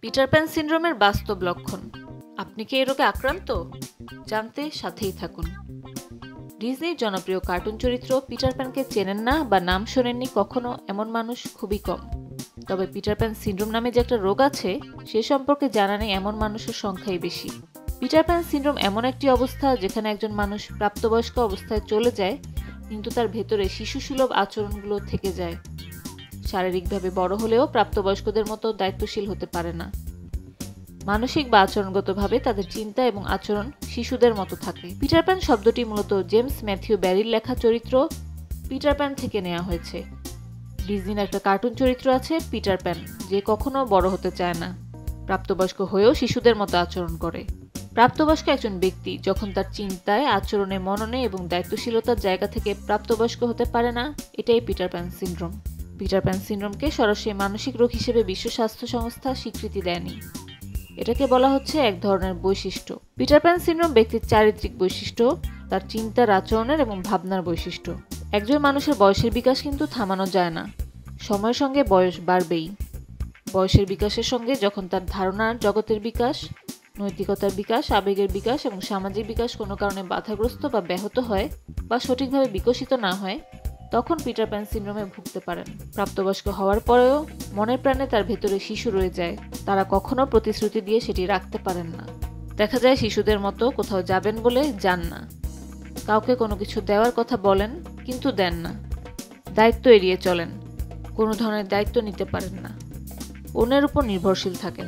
Peter pan সিনড্রোমের বাস্তব লক্ষণ। আপনি কি এই রোগে আক্রান্ত? জানতে সাথেই থাকুন। ডিজনির জনপ্রিয় কার্টুন চরিত্র পিটার প্যানকে চেনেন না বা নাম শোনেননি কখনো এমন মানুষ খুবই কম। তবে পিটার প্যান সিনড্রোম নামে যে একটা রোগ আছে সে সম্পর্কে জানা নেই এমন মানুষের সংখ্যাই বেশি। পিটার প্যান সিনড্রোম এমন একটি অবস্থা যেখানে একজন মানুষ প্রাপ্তবয়স্ক অবস্থায় চলে যায়, কিন্তু তার ভেতরে শিশুসুলভ আচরণগুলো থেকে যায়। শারীরিকভাবে বড় হলেও প্রাপ্তবয়স্কদের মতো দায়িত্বশীল হতে পারে না। মানসিক বা আচরণগতভাবে তাদের চিন্তা এবং আচরণ শিশুদের মতো থাকে। পিটার প্যান শব্দটি মূলত জেমস ম্যাথিউ ব্যারির লেখা চরিত্র পিটার প্যান থেকে নেওয়া হয়েছে। ডিজনির একটা কার্টুন চরিত্র আছে পিটার প্যান, যে কখনো বড় হতে চায় না, প্রাপ্তবয়স্ক হয়েও শিশুদের মতো আচরণ করে। প্রাপ্তবয়স্ক একজন ব্যক্তি যখন তার চিন্তায়, আচরণে, মননে এবং দায়িত্বশীলতার জায়গা থেকে প্রাপ্তবয়স্ক হতে পারে না, এটাই Peter Pan syndrome. Peter Pan সিনড্রোমকে সরাসরি মানসিক রোগ হিসেবে বিশ্ব স্বাস্থ্য সংস্থা স্বীকৃতি দেয়নি। এটাকে বলা হচ্ছে এক ধরনের বৈশিষ্ট্য। পিটার প্যান সিনড্রোম ব্যক্তির চারিত্রিক বৈশিষ্ট্য, তার চিন্তার, আচরণের এবং ভাবনার বৈশিষ্ট্য। একজন মানুষের বয়সের বিকাশ কিন্তু থামানো যায় না, সময়ের সঙ্গে বয়স বাড়বেই। বয়সের বিকাশের সঙ্গে যখন তার ধারণার জগতের বিকাশ, নৈতিকতার বিকাশ, আবেগের বিকাশ এবং সামাজিক বিকাশ কোনো কারণে বাধাগ্রস্ত বা ব্যাহত হয় বা সঠিকভাবে বিকশিত না হয়, তখন পিটার প্যান সিনড্রোমে ভুগতে পারেন। প্রাপ্তবয়স্ক হওয়ার পরেও মনে প্রাণে তার ভেতরে শিশু রয়ে যায়, তারা কখনো প্রতিশ্রুতি দিয়ে সেটি রাখতে পারেন না। দেখা যায় শিশুদের মতো কোথাও যাবেন বলে যান না, কাউকে কোনো কিছু দেওয়ার কথা বলেন কিন্তু দেন না, দায়িত্ব এড়িয়ে চলেন, কোনো ধরনের দায়িত্ব নিতে পারেন না, অন্যের উপর নির্ভরশীল থাকেন।